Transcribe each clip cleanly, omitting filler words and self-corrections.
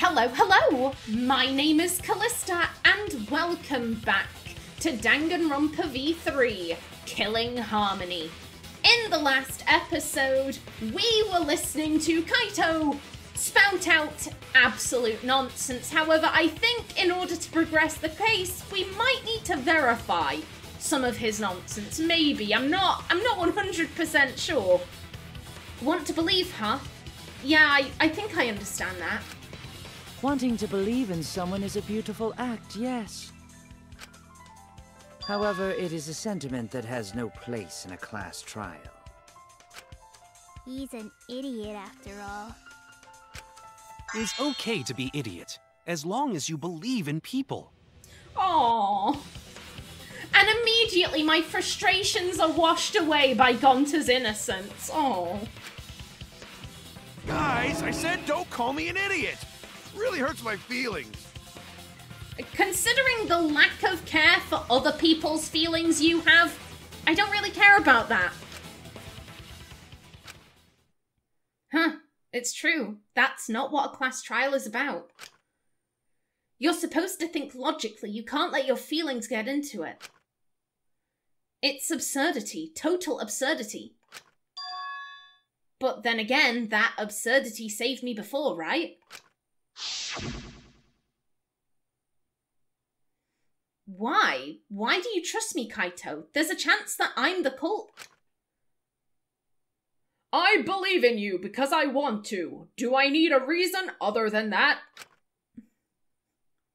Hello! My name is Callista, and welcome back to Danganronpa V3, Killing Harmony. In the last episode, we were listening to Kaito spout out absolute nonsense. However, I think in order to progress the case, we might need to verify some of his nonsense. Maybe. I'm not 100% sure. Want to believe her? Yeah, I think I understand that. Wanting to believe in someone is a beautiful act, yes. However, it is a sentiment that has no place in a class trial. He's an idiot after all. It's okay to be idiot, as long as you believe in people. Aww. And immediately my frustrations are washed away by Gonta's innocence. Aww. Guys, I said don't call me an idiot! Really hurts my feelings. Considering the lack of care for other people's feelings you have, I don't really care about that. Huh, it's true. That's not what a class trial is about. You're supposed to think logically. You can't let your feelings get into it. It's absurdity. Total absurdity. But then again, that absurdity saved me before, right? Why? Why do you trust me, Kaito? There's a chance that I'm the cult. I believe in you because I want to. Do I need a reason other than that?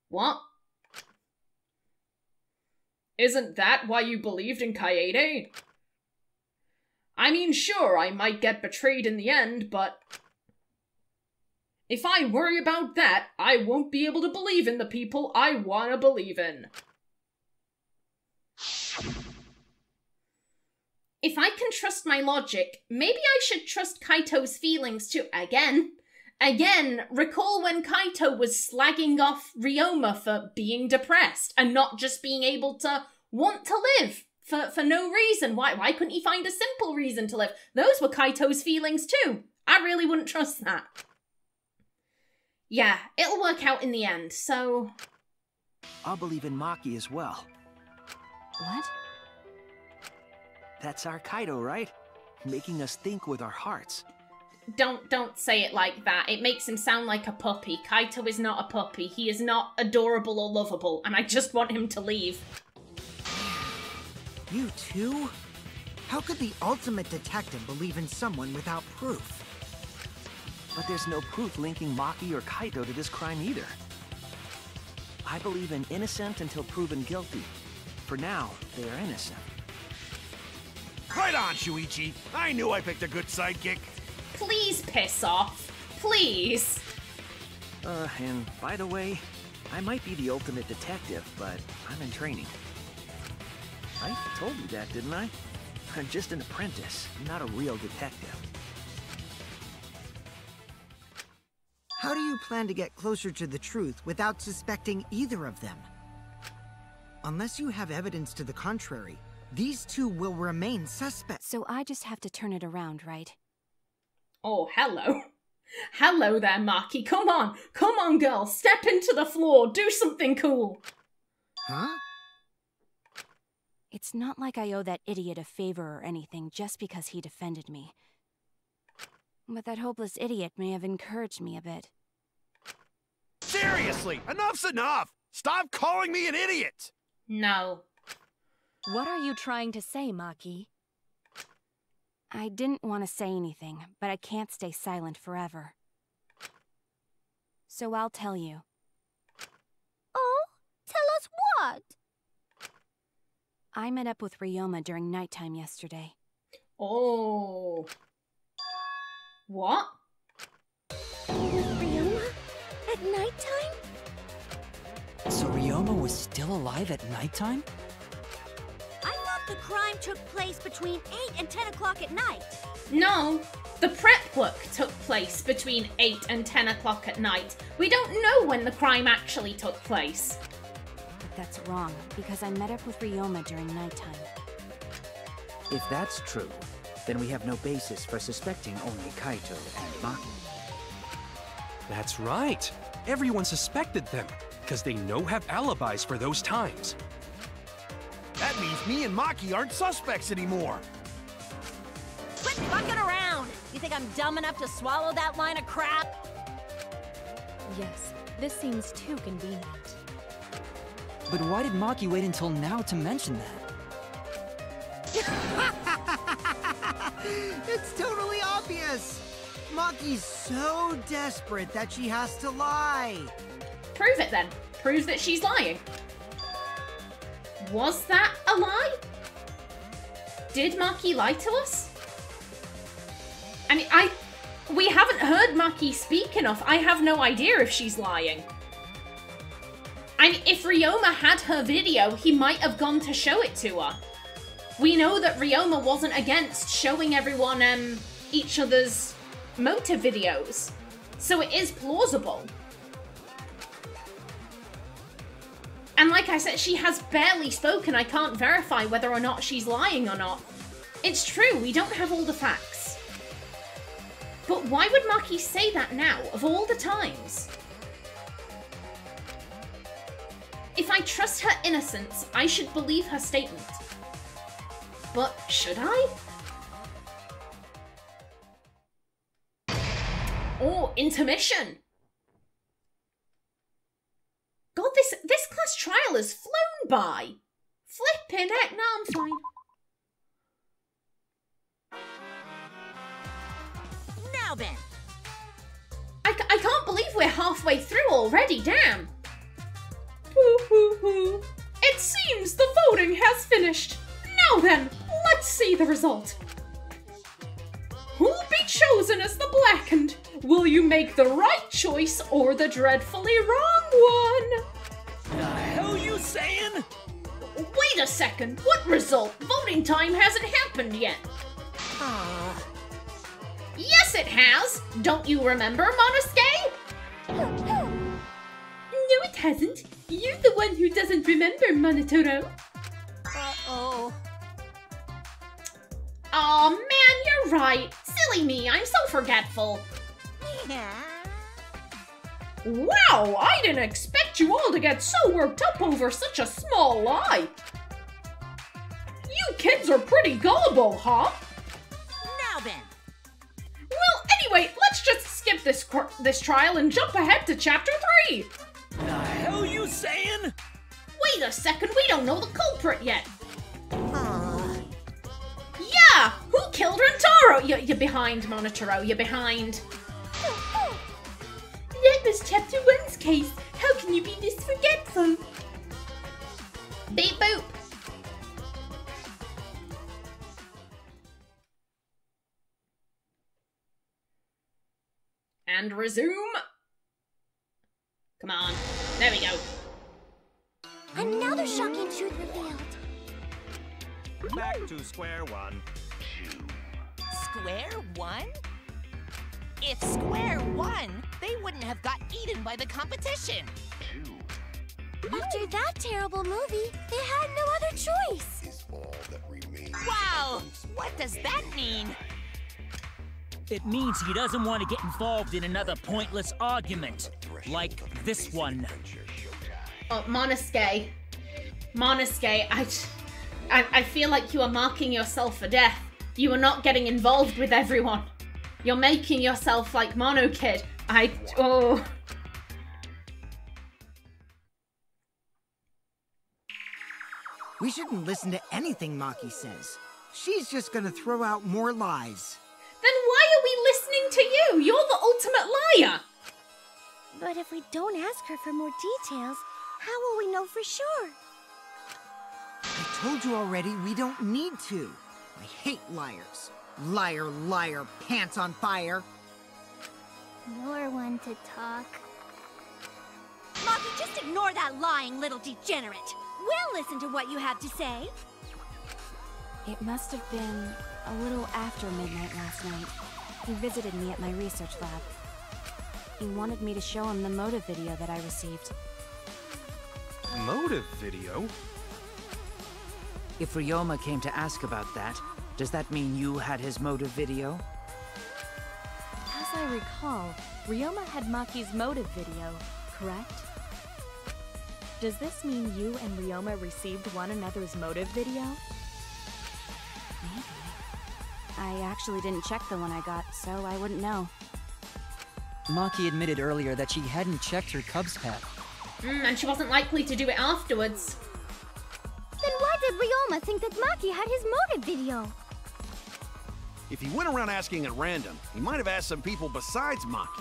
What? Isn't that why you believed in Kaede? I mean, sure, I might get betrayed in the end, but if I worry about that, I won't be able to believe in the people I want to believe in. If I can trust my logic, maybe I should trust Kaito's feelings too. Again, recall when Kaito was slagging off Ryoma for being depressed and not just being able to want to live for no reason. Why couldn't he find a simple reason to live? Those were Kaito's feelings too. I really wouldn't trust that. Yeah, it'll work out in the end, so... I'll believe in Maki as well. What? That's our Kaito, right? Making us think with our hearts. Don't say it like that. It makes him sound like a puppy. Kaito is not a puppy. He is not adorable or lovable, and I just want him to leave. You too? How could the ultimate detective believe in someone without proof? But there's no proof linking Maki or Kaito to this crime either. I believe in innocent until proven guilty. For now, they are innocent. Right on, Shuichi. I knew I picked a good sidekick. Please piss off. Please. And by the way, I might be the ultimate detective, but I'm in training. I told you that, didn't I? I'm just an apprentice, not a real detective. How do you plan to get closer to the truth without suspecting either of them? Unless you have evidence to the contrary, these two will remain suspects. So I just have to turn it around, right? Oh, hello. Hello there, Maki. Come on, girl. Step into the floor. Do something cool. Huh? It's not like I owe that idiot a favor or anything just because he defended me. But that hopeless idiot may have encouraged me a bit. Seriously, enough's enough! Stop calling me an idiot! No. What are you trying to say, Maki? I didn't want to say anything, but I can't stay silent forever. So I'll tell you. Oh, tell us what? I met up with Ryoma during nighttime yesterday. Oh. What? Ryoma? At nighttime? So Ryoma was still alive at nighttime? I thought the crime took place between 8 and 10 o'clock at night. No. The prep work took place between 8 and 10 o'clock at night. We don't know when the crime actually took place. But that's wrong, because I met up with Ryoma during nighttime. If that's true, then we have no basis for suspecting only Kaito and Maki. That's right. Everyone suspected them, because they know have alibis for those times. That means me and Maki aren't suspects anymore. Quit fucking around! You think I'm dumb enough to swallow that line of crap? Yes, this seems too convenient. But why did Maki wait until now to mention that? It's totally obvious! Maki's so desperate that she has to lie. Prove it then. Prove that she's lying. Was that a lie? Did Maki lie to us? I mean, we haven't heard Maki speak enough. I have no idea if she's lying. I mean, if Ryoma had her video, he might have gone to show it to her. We know that Ryoma wasn't against showing everyone each other's motive videos. So it is plausible. And like I said, she has barely spoken. I can't verify whether or not she's lying or not. It's true, we don't have all the facts. But why would Maki say that now, of all the times? If I trust her innocence, I should believe her statement. But should I? Oh, intermission! God, this class trial has flown by! Flippin' heck, no, I'm fine. Now then! I can't believe we're halfway through already, damn! Hoo-hoo-hoo. It seems the voting has finished. Now then, let's see the result. Who'll be chosen as the blackened? Will you make the right choice or the dreadfully wrong one? The hell you saying? Wait a second, what result? Voting time hasn't happened yet. Yes, it has. Don't you remember, Monosuke? No, it hasn't. You're the one who doesn't remember, Monotoro. Uh-oh. Aw, man, you're right. Silly me, I'm so forgetful. Yeah. Wow, I didn't expect you all to get so worked up over such a small lie. You kids are pretty gullible, huh? Now then. Well, anyway, let's just skip this trial and jump ahead to Chapter 3. The hell you saying? Wait a second, we don't know the culprit yet. Yeah, who killed Rentaro? You're behind, Monotaro, you're behind. That was Chapter 1's case. How can you be this forgetful? Beep boop. And resume. Come on. There we go. Another shocking truth revealed. Back to square one. Square one? If square one, they wouldn't have got eaten by the competition. After that terrible movie, they had no other choice. Wow! What does that mean? It means he doesn't want to get involved in another pointless argument, like this one. Oh, Monosuke. Monosuke, I feel like you are marking yourself for death. You are not getting involved with everyone. You're making yourself like Mono Kid. Oh. We shouldn't listen to anything Maki says. She's just gonna throw out more lies. Then why are we listening to you? You're the ultimate liar. But if we don't ask her for more details, how will we know for sure? I told you already, we don't need to. I hate liars. Liar, liar, pants on fire. You're one to talk. Maki, just ignore that lying little degenerate. We'll listen to what you have to say. It must have been a little after midnight last night. He visited me at my research lab. He wanted me to show him the motive video that I received. Motive video? If Ryoma came to ask about that, does that mean you had his motive video? As I recall, Ryoma had Maki's motive video, correct? Does this mean you and Ryoma received one another's motive video? Maybe. I actually didn't check the one I got, so I wouldn't know. Maki admitted earlier that she hadn't checked her Cubs pad. And she wasn't likely to do it afterwards. Then why did Ryoma think that Maki had his motive video? If he went around asking at random, he might have asked some people besides Maki.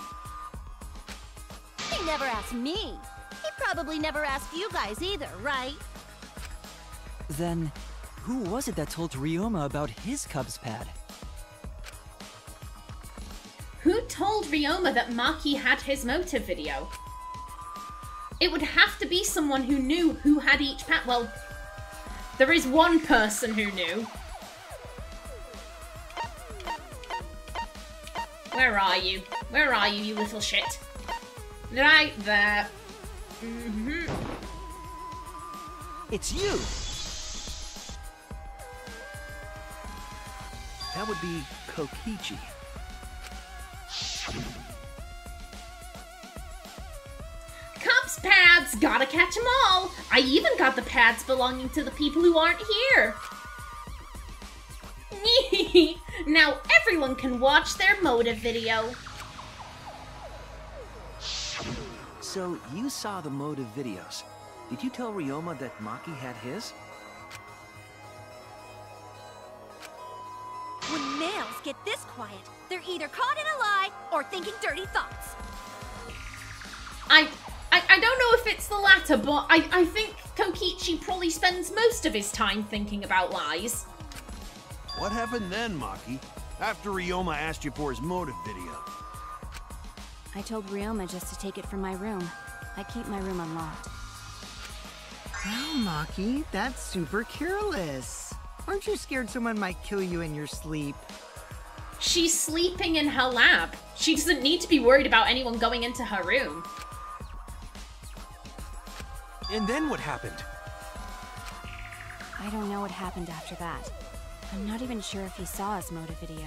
He never asked me. He probably never asked you guys either, right? Then, who was it that told Ryoma about his Cubs pad? Who told Ryoma that Maki had his motive video? It would have to be someone who knew who had each pad. Well, there is one person who knew. Where are you? Where are you, you little shit? Right there. It's you! That would be Kokichi. Cubs pads! Gotta catch them all! I even got the pads belonging to the people who aren't here. Now everyone can watch their motive video. So, you saw the motive videos. Did you tell Ryoma that Maki had his? When males get this quiet, they're either caught in a lie or thinking dirty thoughts. I don't know if it's the latter, but I think Kokichi probably spends most of his time thinking about lies. What happened then, Maki? After Ryoma asked you for his motive video? I told Ryoma just to take it from my room. I keep my room unlocked. Wow, Maki, that's super careless. Aren't you scared someone might kill you in your sleep? She's sleeping in her lab. She doesn't need to be worried about anyone going into her room. And then what happened? I don't know what happened after that. I'm not even sure if he saw his motive video.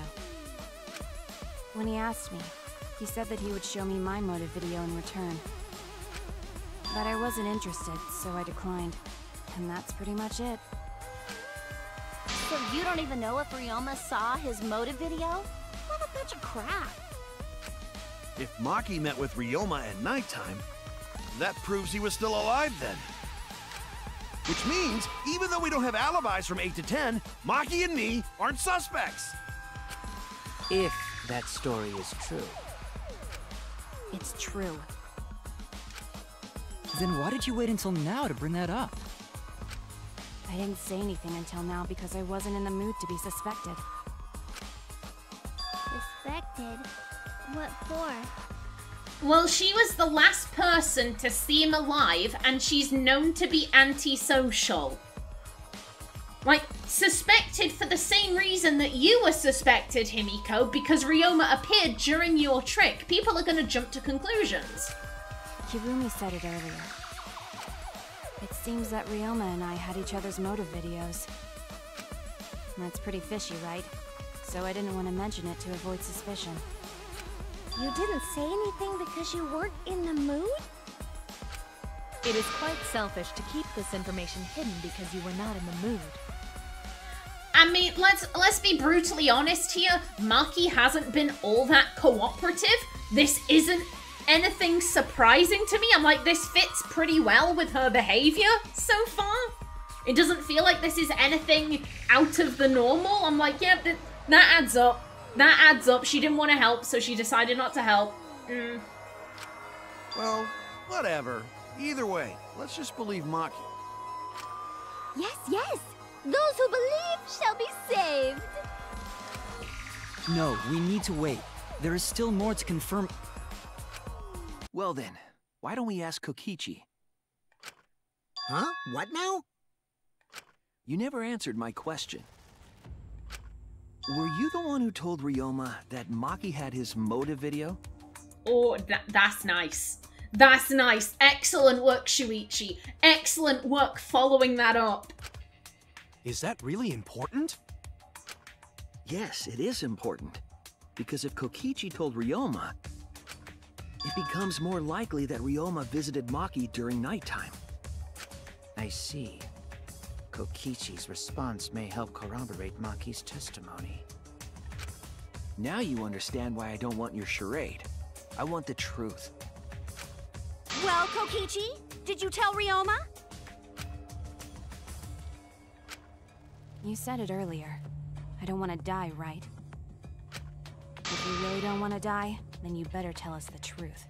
When he asked me, he said that he would show me my motive video in return. But I wasn't interested, so I declined. And that's pretty much it. So you don't even know if Ryoma saw his motive video? What a bunch of crap. If Maki met with Ryoma at nighttime, that proves he was still alive then. Which means, even though we don't have alibis from 8 to 10, Maki and me aren't suspects. If that story is true. It's true. Then why did you wait until now to bring that up? I didn't say anything until now because I wasn't in the mood to be suspected. Suspected? What for? Well, she was the last person to see him alive, and she's known to be antisocial. Like, suspected for the same reason that you were suspected, Himiko, because Ryoma appeared during your trick. People are gonna jump to conclusions. Kirumi said it earlier. It seems that Ryoma and I had each other's motive videos. That's pretty fishy, right? So I didn't want to mention it to avoid suspicion. You didn't say anything because you weren't in the mood? It is quite selfish to keep this information hidden because you were not in the mood. I mean, let's be brutally honest here. Maki hasn't been all that cooperative. This isn't anything surprising to me. I'm like, this fits pretty well with her behavior so far. It doesn't feel like this is anything out of the normal. I'm like, yeah, that adds up. That adds up. She didn't want to help, so she decided not to help. Well, whatever. Either way, let's just believe Maki. Yes, yes! Those who believe shall be saved! No, we need to wait. There is still more to confirm. Well then, why don't we ask Kokichi? Huh? What now? You never answered my question. Were you the one who told Ryoma that Maki had his motive video? Oh, that's nice. That's nice. Excellent work, Shuichi. Excellent work following that up. Is that really important? Yes, it is important. because if Kokichi told Ryoma, it becomes more likely that Ryoma visited Maki during nighttime. I see. Kokichi's response may help corroborate Maki's testimony. Now you understand why I don't want your charade. I want the truth. Well, Kokichi, did you tell Ryoma? You said it earlier. I don't want to die, right? If you really don't want to die, then you better tell us the truth.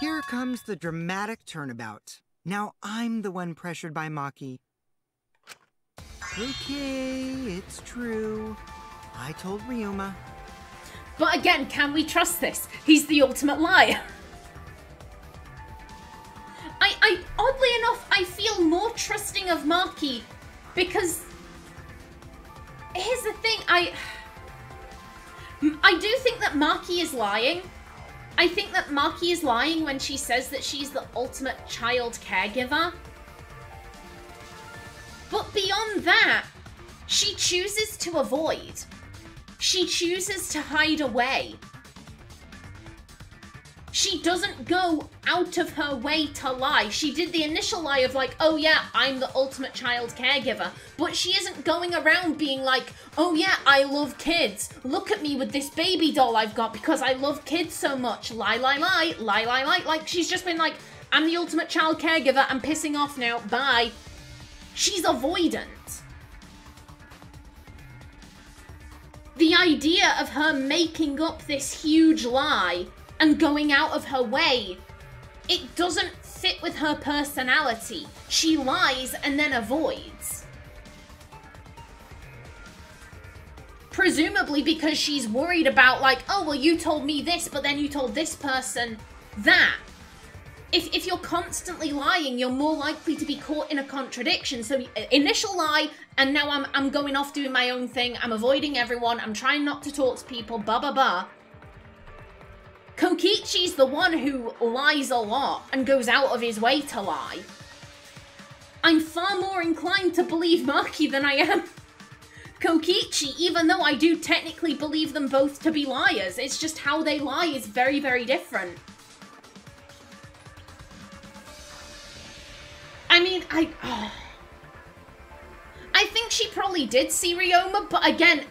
Here comes the dramatic turnabout. Now I'm the one pressured by Maki. Okay, it's true. I told Ryoma. But again, can we trust this? He's the ultimate liar. I oddly enough, I feel more trusting of Maki because here's the thing, I do think that Maki is lying. I think that Maki is lying when she says that she's the ultimate child caregiver. But beyond that, she chooses to avoid. She chooses to hide away. She doesn't go out of her way to lie. She did the initial lie of like, oh yeah, I'm the ultimate child caregiver. But she isn't going around being like, oh yeah, I love kids. Look at me with this baby doll I've got because I love kids so much. Lie, lie, lie, lie, lie, lie. Like, she's just been like, I'm the ultimate child caregiver. I'm pissing off now. Bye. She's avoidant. The idea of her making up this huge lie and going out of her way, it doesn't fit with her personality. She lies and then avoids. Presumably because she's worried about like, oh, well, you told me this, but then you told this person that. If you're constantly lying, you're more likely to be caught in a contradiction. So initial lie, and now I'm going off doing my own thing. I'm avoiding everyone. I'm trying not to talk to people, blah, blah, blah. Kokichi's the one who lies a lot and goes out of his way to lie. I'm far more inclined to believe Maki than I am Kokichi, even though I do technically believe them both to be liars. It's just how they lie is very, very different. I mean, I think she probably did see Ryoma, but again,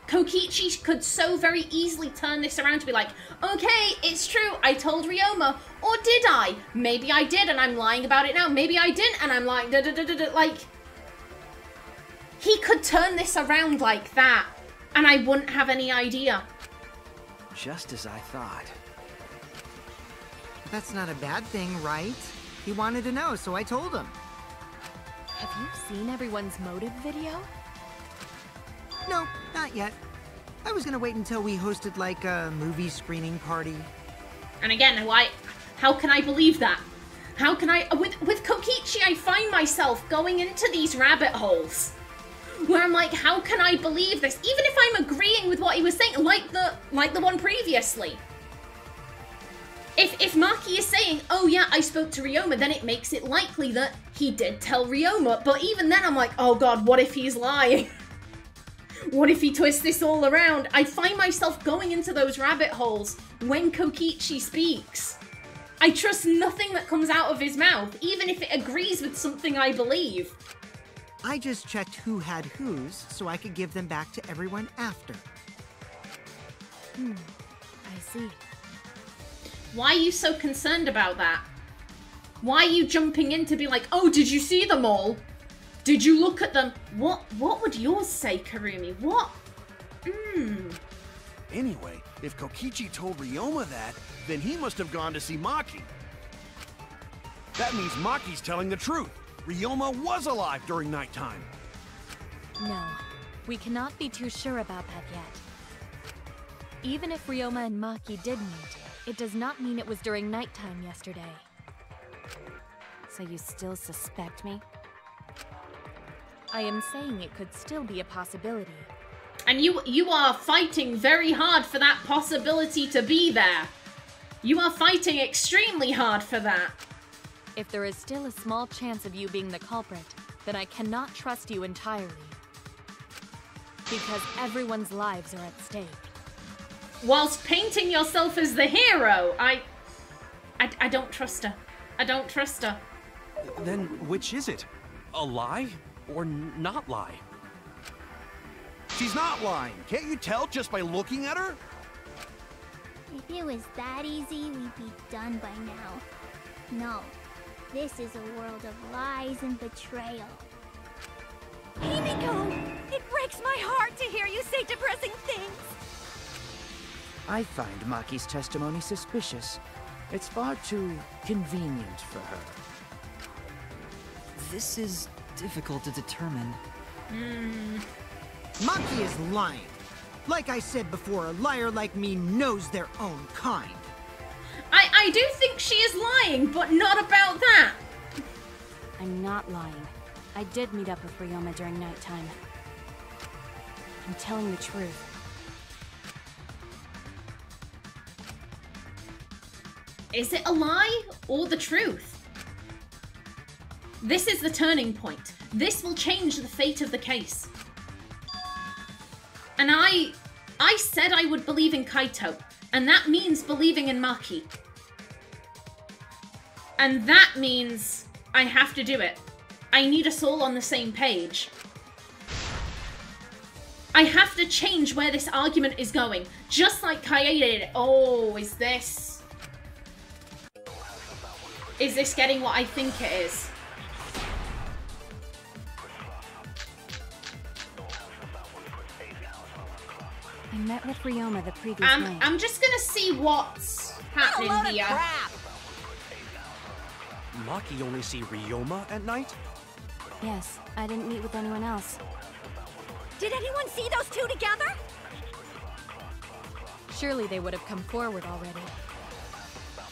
Kokichi could so very easily turn this around to be like, okay, it's true, I told Ryoma, or did I? Maybe I did and I'm lying about it now. Maybe I didn't and I'm lying, like, he could turn this around like that and I wouldn't have any idea. Just as I thought. That's not a bad thing, right? He wanted to know, so I told him. Have you seen everyone's motive video? No, not yet. I was gonna wait until we hosted like a movie screening party. And again, how can I believe that? How can I, with Kokichi, I find myself going into these rabbit holes where I'm like, how can I believe this? Even if I'm agreeing with what he was saying, like the one previously. If Maki is saying, oh yeah, I spoke to Ryoma, then it makes it likely that he did tell Ryoma. But even then I'm like, oh god, what if he's lying? What if he twists this all around? I find myself going into those rabbit holes when Kokichi speaks. I trust nothing that comes out of his mouth, even if it agrees with something I believe. I just checked who had whose, so I could give them back to everyone after. I see. Why are you so concerned about that? Why are you jumping in to be like, oh, did you see them all? Did you look at them? What would yours say, Karumi? What? Anyway, if Kokichi told Ryoma that, then he must have gone to see Maki. That means Maki's telling the truth. Ryoma was alive during nighttime. No, we cannot be too sure about that yet. Even if Ryoma and Maki did meet, it does not mean it was during nighttime yesterday. So you still suspect me? I am saying it could still be a possibility. And you are fighting very hard for that possibility to be there. You are fighting extremely hard for that. If there is still a small chance of you being the culprit, then I cannot trust you entirely. Because everyone's lives are at stake. whilst painting yourself as the hero, I don't trust her. I don't trust her. Then which is it? A lie or not lie? She's not lying. Can't you tell just by looking at her? If it was that easy, we'd be done by now. No. This is a world of lies and betrayal. Himiko! It breaks my heart to hear you say depressing things! I find Maki's testimony suspicious. It's far too convenient for her. This is difficult to determine. Maki is lying. Like I said before, a liar like me knows their own kind. I do think she is lying, but not about that. I'm not lying. I did meet up with Ryoma during nighttime. I'm telling the truth. Is it a lie or the truth? This is the turning point. This will change the fate of the case. And I said I would believe in Kaito, and that means believing in Maki. And that means I have to do it. I need us all on the same page. I have to change where this argument is going, just like Kaede did. Oh, is this getting what I think it is? I met with Ryoma the previous night. I'm just gonna see what's happening here. Maki only see Ryoma at night? Yes, I didn't meet with anyone else. Did anyone see those two together? Surely they would have come forward already.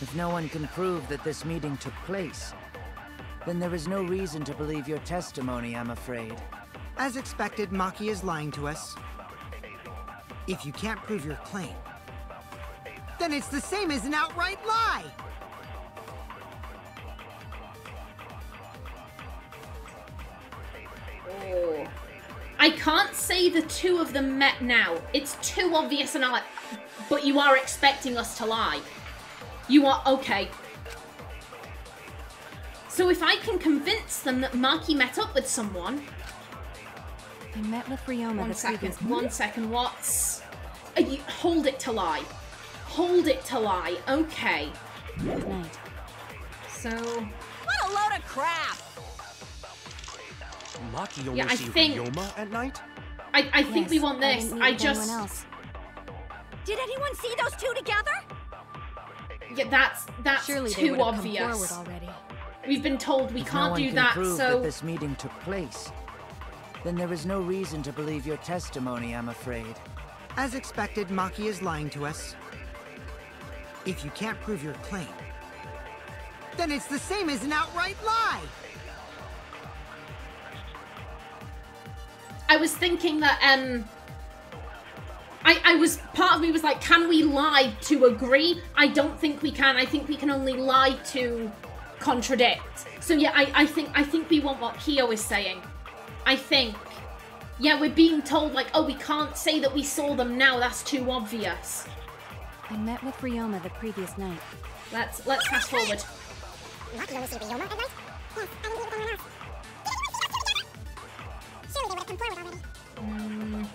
If no one can prove that this meeting took place, then there is no reason to believe your testimony, I'm afraid. As expected, Maki is lying to us. If you can't prove your claim, then it's the same as an outright lie! Oh. I can't say the two of them met now. It's too obvious and all that. But you are expecting us to lie. You are okay. So if I can convince them that Maki met up with someone... I met with Ryoma the previous night. 1 second, what's... hold it to lie. Hold it to lie. Okay. Good night. So... What a load of crap! Maki only Yeah, I see think... Ryoma at night? I think we want this. I just... Else. Did anyone see those two together? Yeah, that's Surely too obvious. Already. We've been told we can't do that, prove so... that this meeting took place, then there is no reason to believe your testimony, I'm afraid. As expected, Maki is lying to us. If you can't prove your claim, then it's the same as an outright lie! I was thinking that, part of me was like, can we lie to agree? I don't think we can. I think we can only lie to contradict. So yeah, I think we want what Kyo is saying. I think. Yeah, we're being told like, oh, we can't say that we saw them now. That's too obvious. I met with Ryoma the previous night. Let's fast forward. Maki only see Ryoma at night? Yes, I didn't meet with anyone else. Surely they would have come forward already.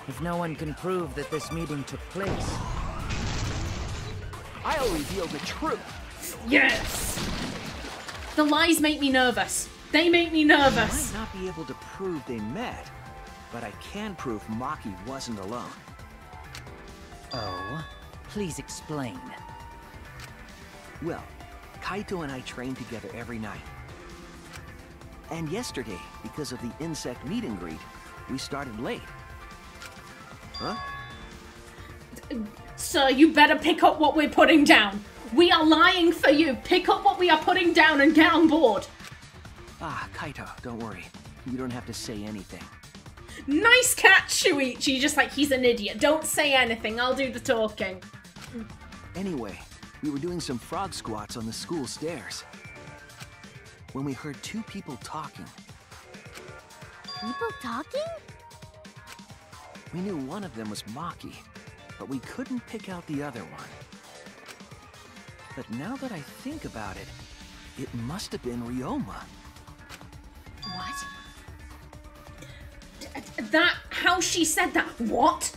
If no one can prove that this meeting took place, I'll reveal the truth. Yes! The lies make me nervous. They make me nervous. I might not be able to prove they met, but I can prove Maki wasn't alone. oh, please explain. Well, Kaito and I train together every night. And yesterday, because of the insect meet and greet, we started late. Huh? Sir, you better pick up what we're putting down. We are lying for you. Pick up what we are putting down and get on board. Ah, Kaito, don't worry. You don't have to say anything. Nice catch, Shuichi. Just like, he's an idiot. Don't say anything. I'll do the talking. Anyway, we were doing some frog squats on the school stairs when we heard two people talking. People talking? We knew one of them was Maki, but we couldn't pick out the other one. But now that I think about it, it must have been Ryoma. What? How she said that? What?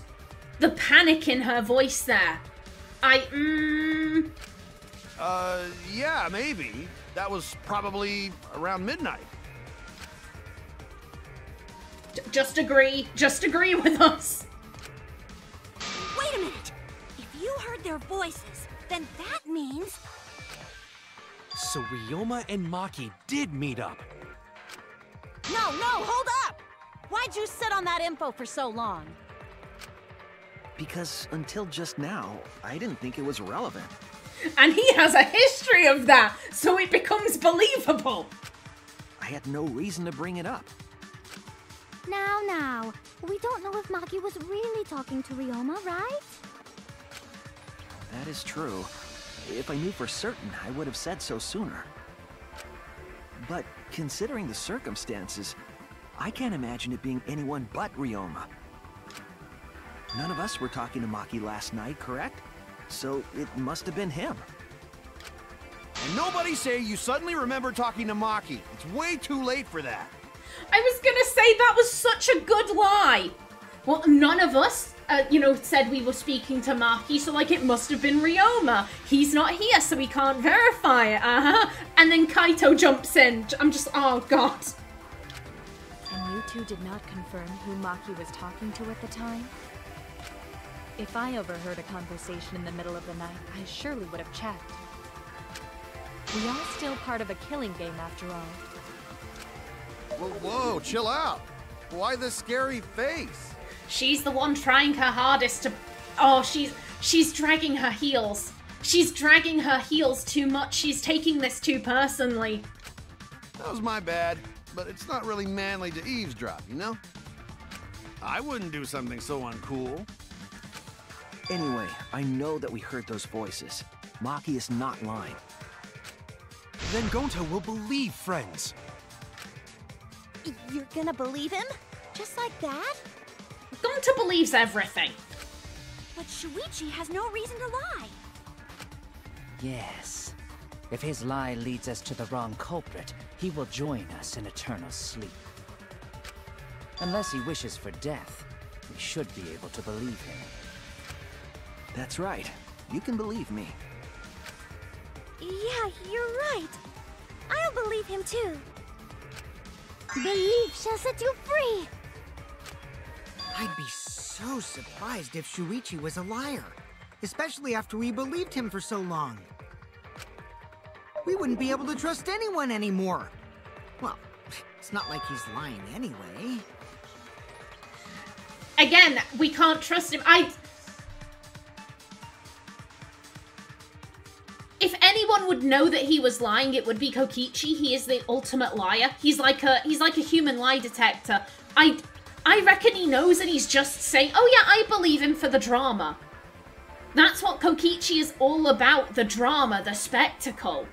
The panic in her voice there. Yeah, maybe. That was probably around midnight. Just agree with us. Wait a minute! If you heard their voices, then that means... So Ryoma and Maki did meet up. No, hold up! Why'd you sit on that info for so long? Because until just now, I didn't think it was relevant. And he has a history of that, so it becomes believable. I had no reason to bring it up. Now, we don't know if Maki was really talking to Ryoma, right? That is true. If I knew for certain, I would have said so sooner. But considering the circumstances, I can't imagine it being anyone but Ryoma. None of us were talking to Maki last night, correct? So it must have been him. And nobody say you suddenly remember talking to Maki. It's way too late for that. I was gonna say that was such a good lie. Well, none of us, said we were speaking to Maki, so like it must have been Ryoma. He's not here, so we can't verify it. And then Kaito jumps in. I'm just, oh god. And you two did not confirm who Maki was talking to at the time? If I overheard a conversation in the middle of the night, I surely would have checked. We are still part of a killing game after all. Whoa, chill out. Why the scary face? She's the one trying her hardest to... Oh, she's dragging her heels. She's dragging her heels too much. She's taking this too personally. That was my bad, but it's not really manly to eavesdrop, you know? I wouldn't do something so uncool. Anyway, I know that we heard those voices. Maki is not lying. Then Gonta will believe friends. You're gonna believe him? Just like that? Gonta believes everything. But Shuichi has no reason to lie. Yes. If his lie leads us to the wrong culprit, he will join us in eternal sleep. Unless he wishes for death, we should be able to believe him. That's right. You can believe me. Yeah, you're right. I'll believe him too. Belief shall set you free. I'd be so surprised if Shuichi was a liar, especially after we believed him for so long. We wouldn't be able to trust anyone anymore. Well, it's not like he's lying anyway. Again, we can't trust him. If anyone would know that he was lying, it would be Kokichi. He is the ultimate liar. He's like a human lie detector. I reckon he knows and he's just saying, oh yeah, I believe him for the drama. That's what Kokichi is all about, the drama, the spectacle.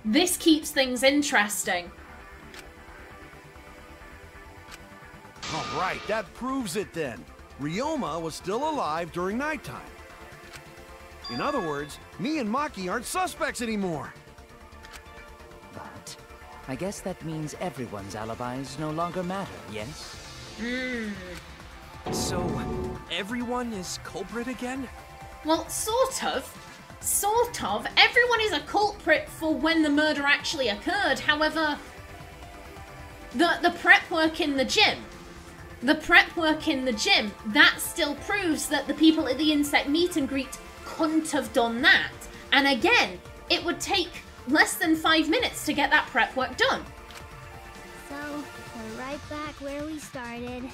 This keeps things interesting. All right, that proves it then. Ryoma was still alive during nighttime. In other words, me and Maki aren't suspects anymore. But I guess that means everyone's alibis no longer matter, yes? So, everyone is culprit again? Well, sort of. Sort of. Everyone is a culprit for when the murder actually occurred. However, the prep work in the gym. The prep work in the gym, that still proves that the people at the insect meet and greet couldn't have done that. And again, it would take less than 5 minutes to get that prep work done. So, we're right back where we started.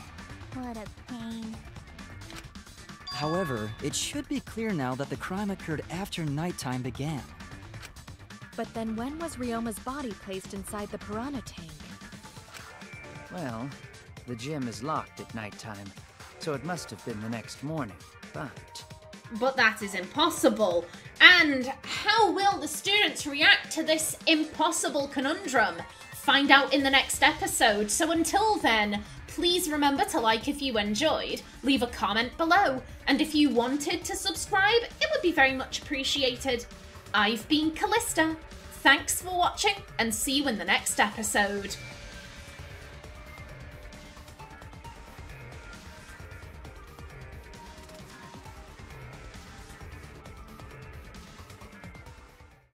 What a pain. However, it should be clear now that the crime occurred after nighttime began. But then when was Ryoma's body placed inside the piranha tank? Well, the gym is locked at nighttime, so it must have been the next morning, But that is impossible. And how will the students react to this impossible conundrum? Find out in the next episode. So until then, please remember to like if you enjoyed, leave a comment below, and if you wanted to subscribe, it would be very much appreciated. I've been Callista. Thanks for watching, and see you in the next episode.